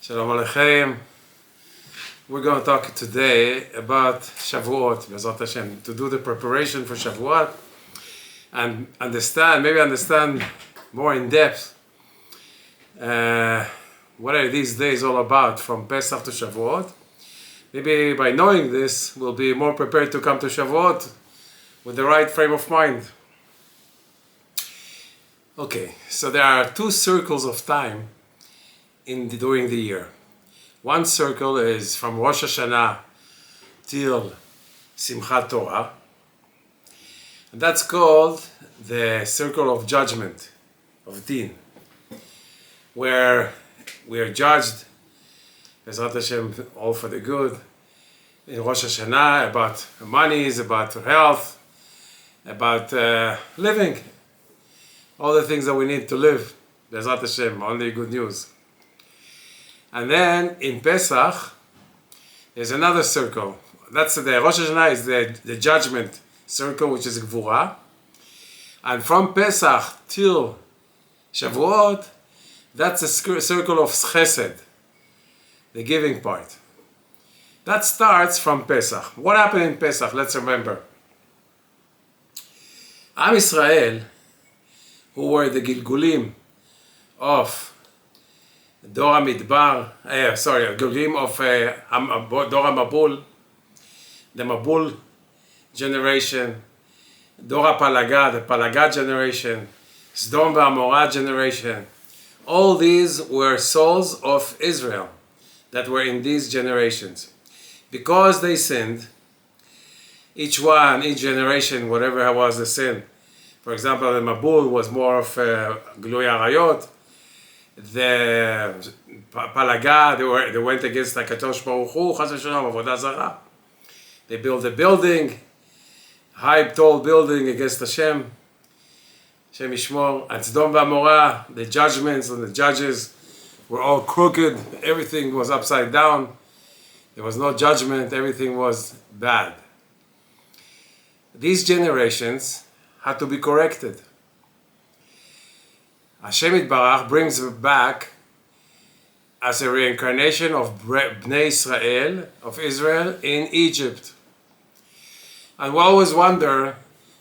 Shalom Aleichem. We're going to talk today about Shavuot, B'ezrat Hashem, to do the preparation for Shavuot and understand more in depth what are these days all about from Pesach to Shavuot. Maybe by knowing this, we'll be more prepared to come to Shavuot with the right frame of mind. Okay, so there are two circles of time during the year. One circle is from Rosh Hashanah till Simchat Torah, and that's called the circle of judgment, of Din, where we are judged, B'ezrat Hashem, all for the good. In Rosh Hashanah, about monies, about health, about living, all the things that we need to live, B'ezrat Hashem, only good news. And then in Pesach, there's another circle. That's the Rosh Hashanah is the judgment circle, which is Gvura. And from Pesach till Shavuot, that's a circle of Chesed, the giving part. That starts from Pesach. What happened in Pesach? Let's remember. Am Israel, who were the Gilgulim of Dor HaMidbar, Gilgulim of Dor HaMabul, the Mabul generation, Dor HaPalaga, the Palaga generation, Sdom VaAmorah generation. All these were souls of Israel that were in these generations. Because they sinned, each generation, whatever was the sin. For example, the Mabul was more of Glui Arayot. The Palaga, they went against the Kadosh Baruch Hu, Chas v'Shalom, Avodah Zarah. They built a building, high, tall building against Hashem, Hashem Yishmor. And Sdom VaAmorah, the judgments and the judges were all crooked. Everything was upside down. There was no judgment. Everything was bad. These generations had to be corrected. Hashem Yitbarach brings back as a reincarnation of Bnei Israel, of Israel, in Egypt. And we always wonder,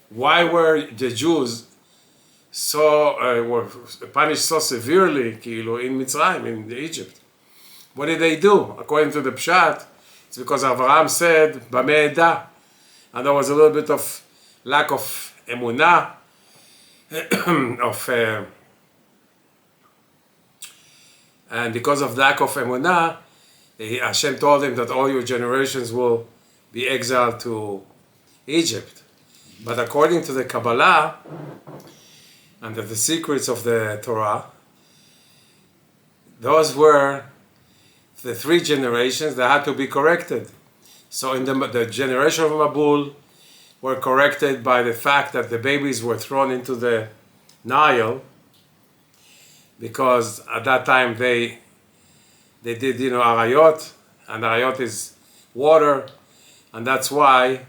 why were the Jews were punished so severely in Mitzrayim, in Egypt? What did they do? According to the Pshat, it's because Avraham said, Bameh Edah, and there was a little bit of lack of emunah, and because of lack of emunah, Hashem told him that all your generations will be exiled to Egypt. But according to the Kabbalah and the secrets of the Torah, those were the three generations that had to be corrected. So in the generation of Mabul were corrected by the fact that the babies were thrown into the Nile, because at that time they did, Arayot, and Arayot is water, and that's why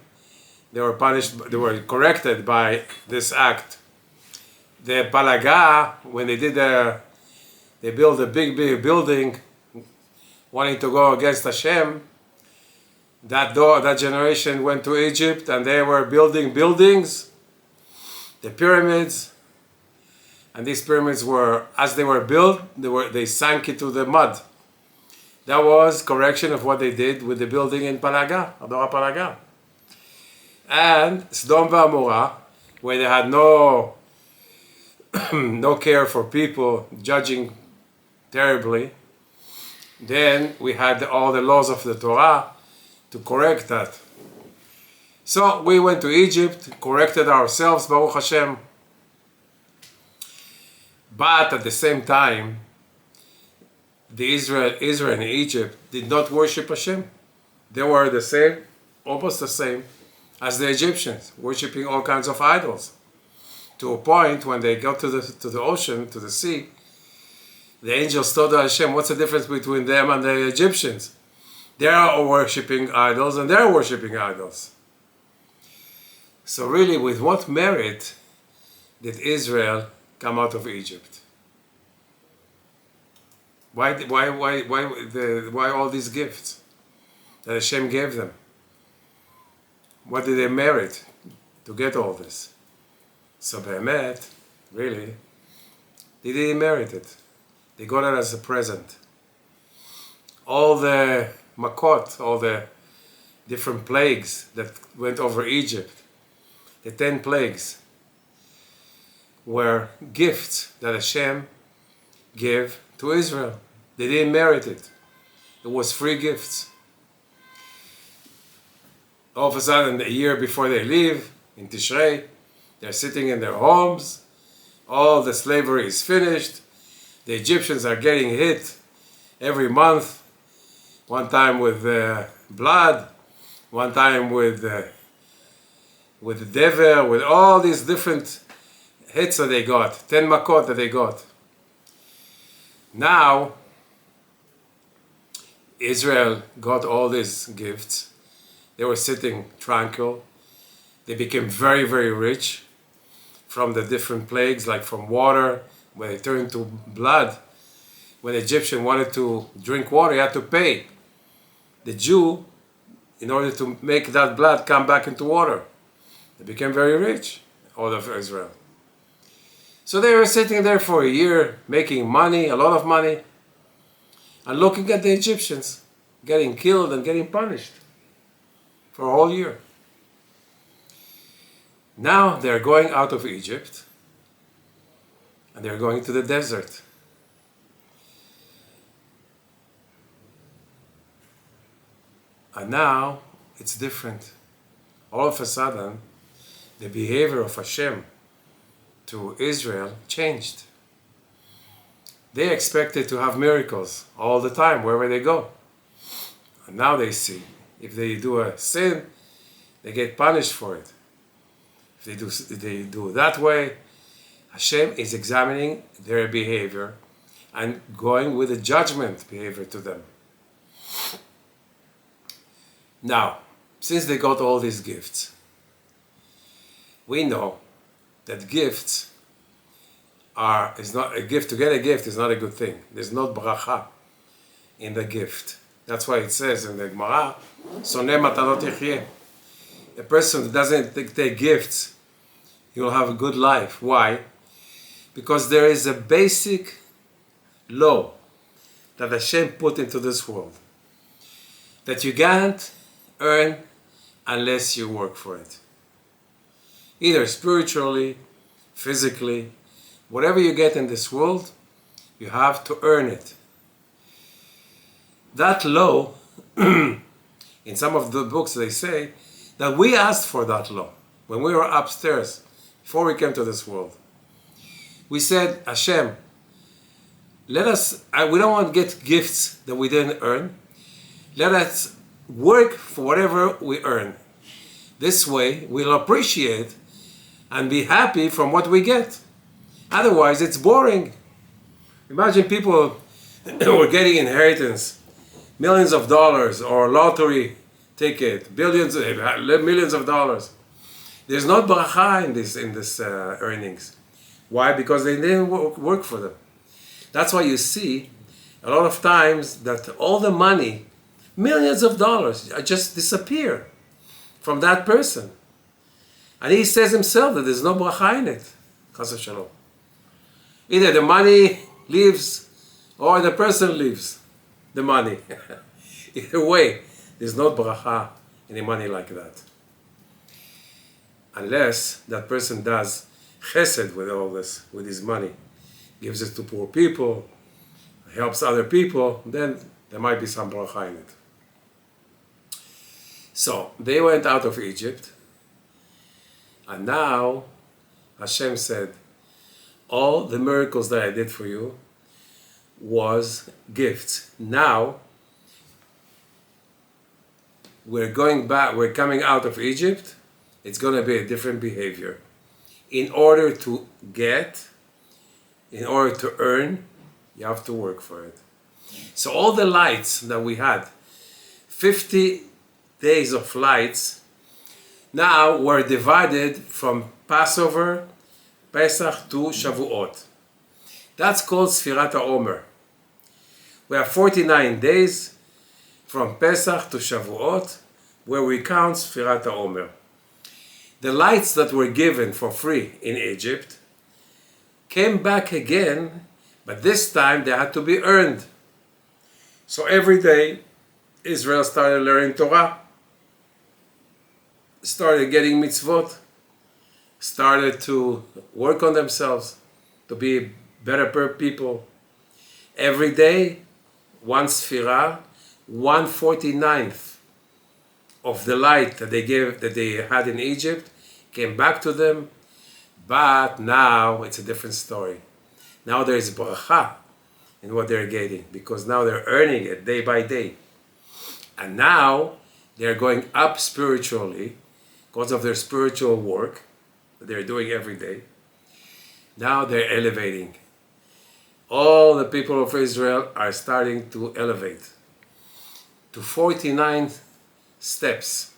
they were punished, they were corrected by this act. The Palaga, when they built a big building, wanting to go against Hashem, that generation went to Egypt and they were building buildings, the pyramids, and these pyramids were, as they were built, they sank into the mud. That was correction of what they did with the building in Palaga, Dor HaPalaga. And Sdom VaAmorah, where they had no care for people, judging terribly, then we had all the laws of the Torah to correct that. So we went to Egypt, corrected ourselves, Baruch Hashem. But at the same time, the Israel in Egypt did not worship Hashem. They were the same, almost the same, as the Egyptians, worshiping all kinds of idols. To a point when they got to the ocean, to the sea, the angels told Hashem, what's the difference between them and the Egyptians? They are worshipping idols and they're worshipping idols. So really, with what merit did Israel come out of Egypt? Why all these gifts that Hashem gave them? What did they merit to get all this? So Be'emet, really, they didn't merit it. They got it as a present. All the makot, all the different plagues that went over Egypt, the 10 plagues, were gifts that Hashem gave to Israel. They didn't merit it. It was free gifts. All of a sudden, a year before they leave, in Tishrei, they're sitting in their homes, all the slavery is finished, the Egyptians are getting hit every month, one time with blood, one time with dever, with all these different hits that they got, 10 makot that they got. Now, Israel got all these gifts. They were sitting tranquil. They became very, very rich from the different plagues, like from water, when they turned to blood. When the Egyptian wanted to drink water, he had to pay the Jew in order to make that blood come back into water. They became very rich, all of Israel. So they were sitting there for a year, making money, a lot of money, and looking at the Egyptians getting killed and getting punished for a whole year. Now they're going out of Egypt and they're going to the desert. And now it's different. All of a sudden, the behavior of Hashem to Israel changed. They expected to have miracles all the time, wherever they go. And now they see, if they do a sin, they get punished for it. If they do that way, Hashem is examining their behavior and going with a judgment behavior to them. Now, since they got all these gifts, we know that gifts is not a gift. To get a gift is not a good thing. There's no bracha in the gift. That's why it says in the Gemara, "Soneh matanot yichyeh." A person who doesn't take gifts, he will have a good life. Why? Because there is a basic law that Hashem put into this world, that you can't earn unless you work for it. Either spiritually, physically, whatever you get in this world, you have to earn it. That law, in some of the books they say, that we asked for that law. When we were upstairs, before we came to this world, we said, Hashem, we don't want to get gifts that we didn't earn. Let us work for whatever we earn. This way, we'll appreciate and be happy from what we get. Otherwise, it's boring. Imagine people who are getting inheritance, millions of dollars, or lottery ticket, millions of dollars. There's no bracha in this earnings. Why? Because they didn't work for them. That's why you see a lot of times that all the money, millions of dollars, just disappear from that person. And he says himself that there's no bracha in it. Chas v'shalom. Either the money leaves or the person leaves the money. Either way, there's no bracha in a money like that. Unless that person does chesed with all this, with his money, gives it to poor people, helps other people, then there might be some bracha in it. So, they went out of Egypt, and now Hashem said, all the miracles that I did for you was gifts. Now, we're going back, we're coming out of Egypt, it's going to be a different behavior. In order to get, in order to earn, you have to work for it. So all the lights that we had, 50 days of lights, now were divided from Passover, Pesach to Shavuot. That's called Sfirat HaOmer. We have 49 days from Pesach to Shavuot, where we count Sfirat HaOmer. The lights that were given for free in Egypt came back again, but this time they had to be earned. So every day, Israel started learning Torah, started getting mitzvot, started to work on themselves, to be better people. Every day, one sphira, 1/49th of the light that they had in Egypt came back to them, but now it's a different story. Now there is bracha in what they're getting, because now they're earning it day by day. And now they're going up spiritually because of their spiritual work that they're doing every day. Now they're elevating. All the people of Israel are starting to elevate to 49 steps.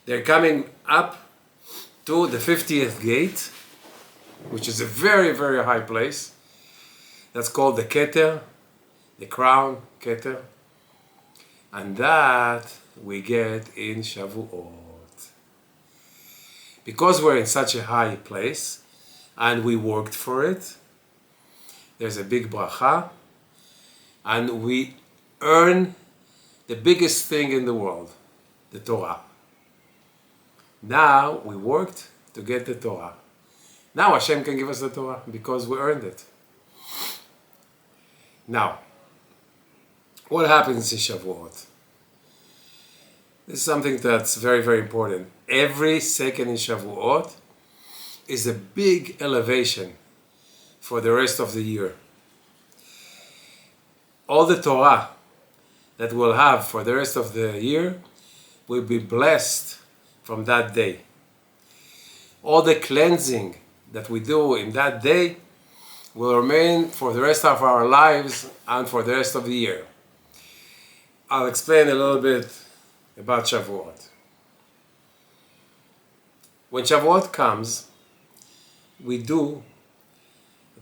They're coming up to the 50th gate, which is a very, very high place. That's called the Keter, the crown, Keter. And that we get in Shavuot. Because we're in such a high place, and we worked for it, there's a big bracha, and we earn the biggest thing in the world, the Torah. Now we worked to get the Torah. Now Hashem can give us the Torah because we earned it. Now, what happens in Shavuot? This is something that's very, very important. Every second in Shavuot is a big elevation for the rest of the year. All the Torah that we'll have for the rest of the year will be blessed from that day. All the cleansing that we do in that day will remain for the rest of our lives and for the rest of the year. I'll explain a little bit about Shavuot. When Shavuot comes, we do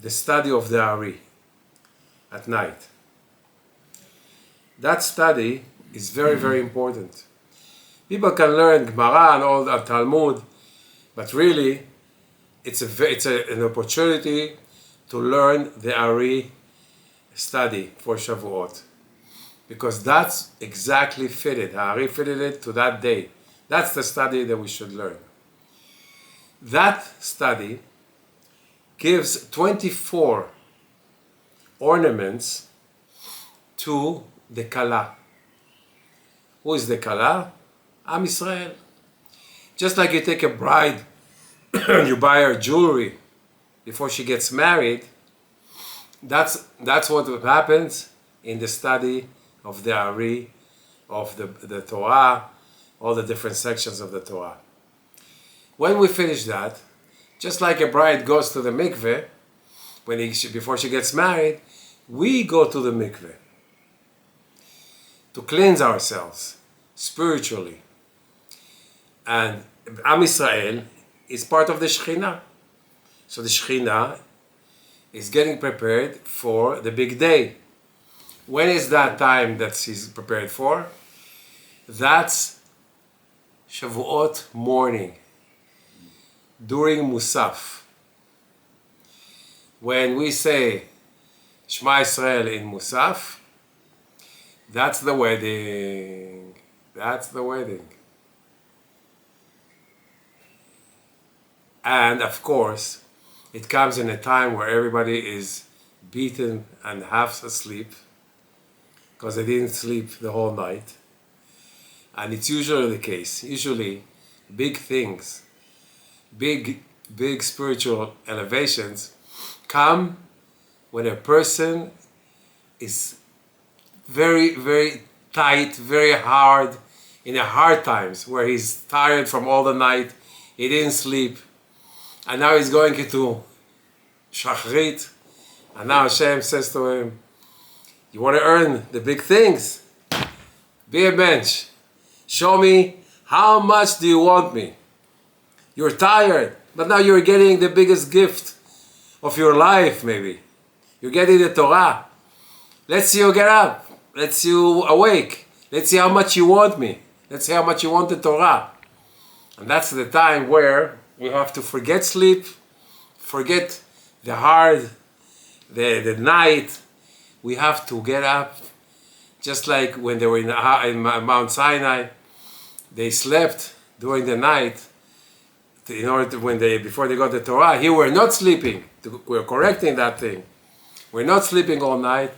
the study of the Ari at night. That study is very, very important. People can learn Gemara and all that Talmud, but really, it's an opportunity to learn the Ari study for Shavuot, because that's exactly fitted. Ari fitted it to that day. That's the study that we should learn. That study gives 24 ornaments to the Kala. Who is the Kala? Am Israel. Just like you take a bride and you buy her jewelry before she gets married, that's what happens in the study of the Ari, of the Torah, all the different sections of the Torah. When we finish that, just like a bride goes to the mikveh before she gets married, we go to the mikveh to cleanse ourselves spiritually. And Am Israel is part of the Shekhinah. So the Shekhinah is getting prepared for the big day. When is that time that she's prepared for? That's Shavuot morning, during Musaf. When we say Shema Israel in Musaf, that's the wedding. That's the wedding. And of course, it comes in a time where everybody is beaten and half asleep because they didn't sleep the whole night. And it's usually the case. Usually, big things, big spiritual elevations come when a person is very, very tight, very hard, in the hard times where he's tired from all the night, he didn't sleep, and now he's going into Shachrit, and now Hashem says to him, you want to earn the big things? Be a bench. Show me how much do you want me? You're tired, but now you're getting the biggest gift of your life, maybe. You're getting the Torah. Let's see you get up. Let's see you awake. Let's see how much you want me. Let's see how much you want the Torah. And that's the time where we have to forget sleep, forget the hard, the night. We have to get up. Just like when they were in Mount Sinai, they slept during the night in order to, before they got the Torah. Here we're not sleeping. We're correcting that thing. We're not sleeping all night,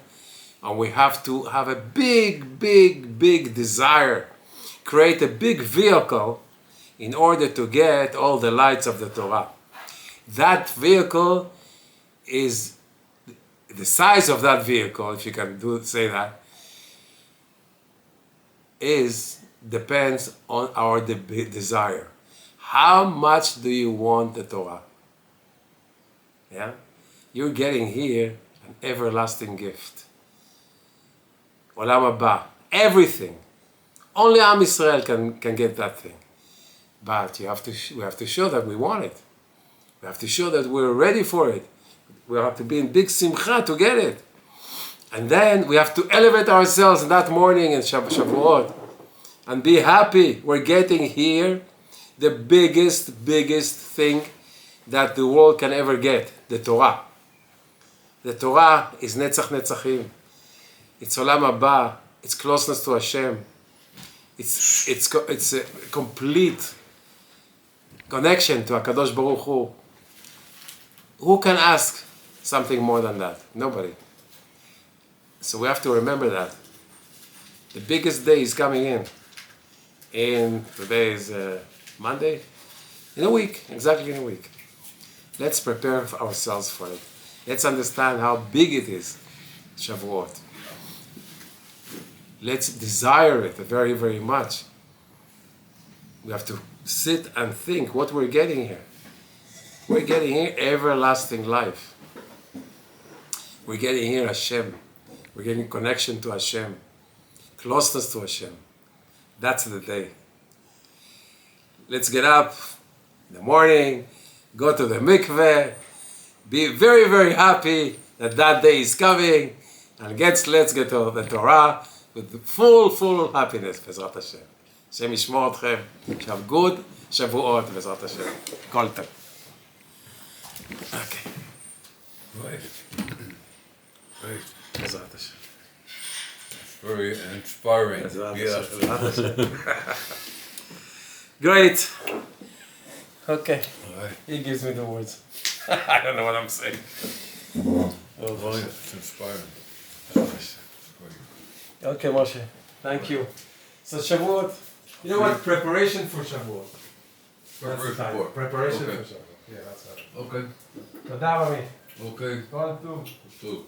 and we have to have a big, big, big desire, create a big vehicle in order to get all the lights of the Torah. That vehicle is, the size of that vehicle, if you can say that, depends on our desire. How much do you want the Torah? Yeah? You're getting here an everlasting gift. Olam haba. Everything. Only Am Yisrael can get that thing. But we have to show that we want it. We have to show that we're ready for it. We have to be in big simcha to get it. And then we have to elevate ourselves in that morning in Shavuot and be happy. We're getting here the biggest thing that the world can ever get, the Torah. The Torah is Netzach Netzachim. It's Olam haba. It's closeness to Hashem. It's a complete connection to HaKadosh Baruch Hu. Who can ask something more than that? Nobody. So we have to remember that. The biggest day is coming in. And today is Monday. In a week, exactly in a week. Let's prepare ourselves for it. Let's understand how big it is, Shavuot. Let's desire it very, very much. We have to sit and think what we're getting here. We're getting here everlasting life. We're getting here Hashem. We're getting connection to Hashem. Closeness to Hashem. That's the day. Let's get up in the morning, go to the mikveh, be very, very happy that that day is coming, and let's get to the Torah with full happiness, Bezrat Hashem. Hashem yishmor atkhem. Have good Shavuot, Bezrat Hashem. Kol tov. Okay. Right. Bezrat Hashem. Very inspiring. Bezrat Hashem. Great. Okay. Right. He gives me the words. I don't know what I'm saying. Well, it's inspiring. Okay, Moshe. Thank you. So Shavuot, you know what? Preparation for Shavuot. That's the title. Preparation Okay. for Shavuot. Yeah, that's it. Okay. תודה רבי. Okay. כל טוב. So.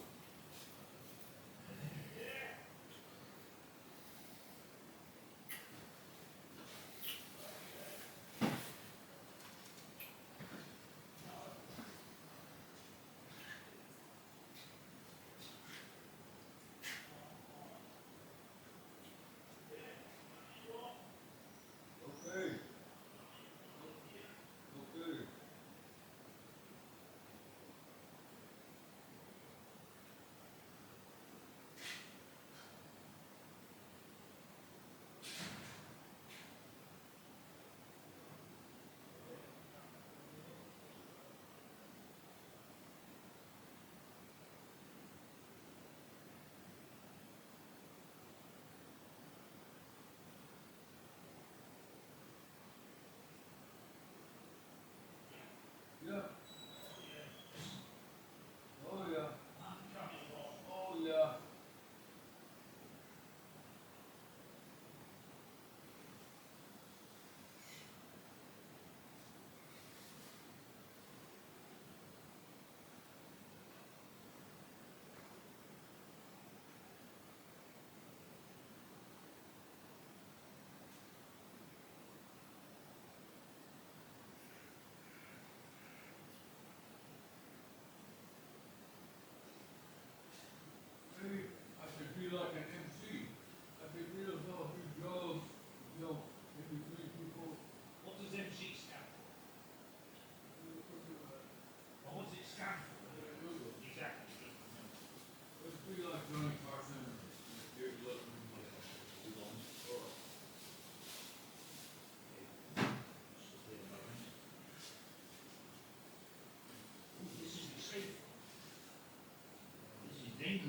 There's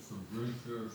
some drink here.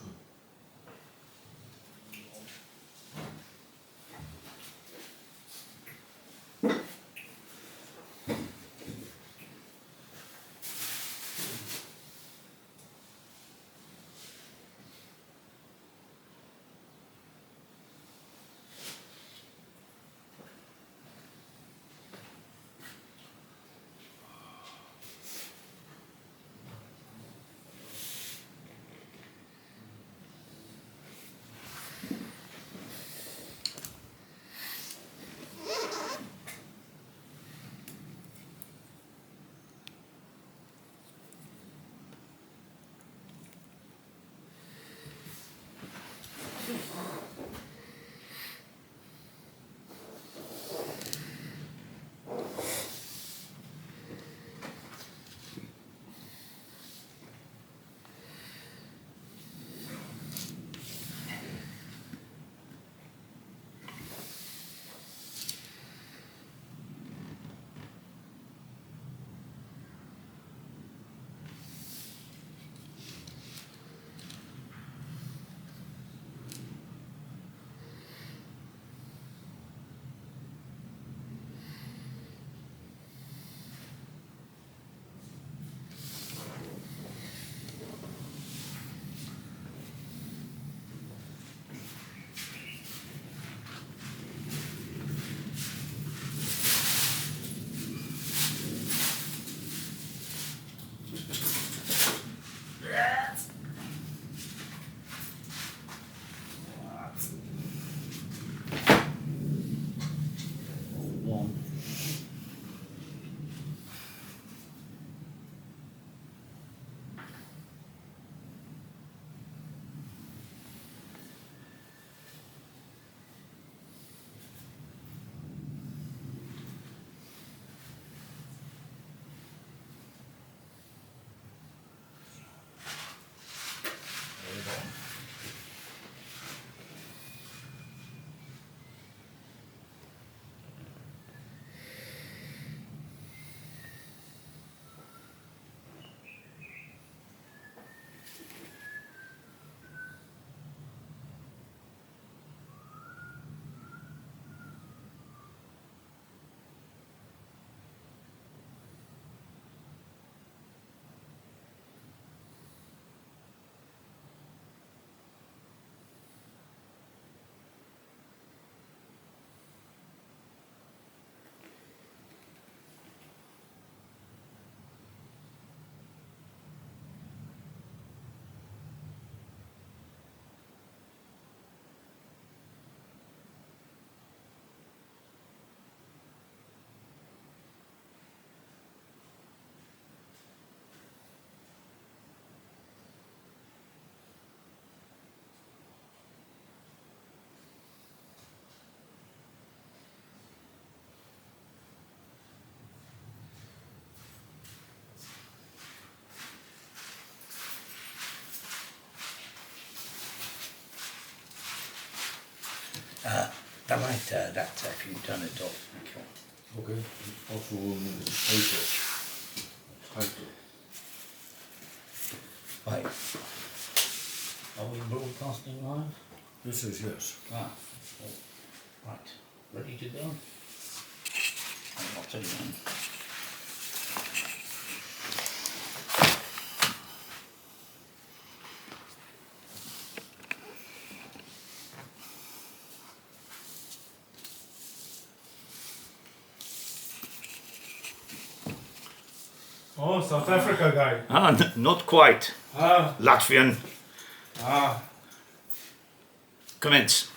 Don't mind that if you've done it all. Okay. Okay. Also, paper. Title. Right. Are we broadcasting live? This is yes. Ah. Oh. Right. Ready to go? I'll tell you when. Oh, South Africa guy. Not quite. Ah, Latvian. ah. Commence.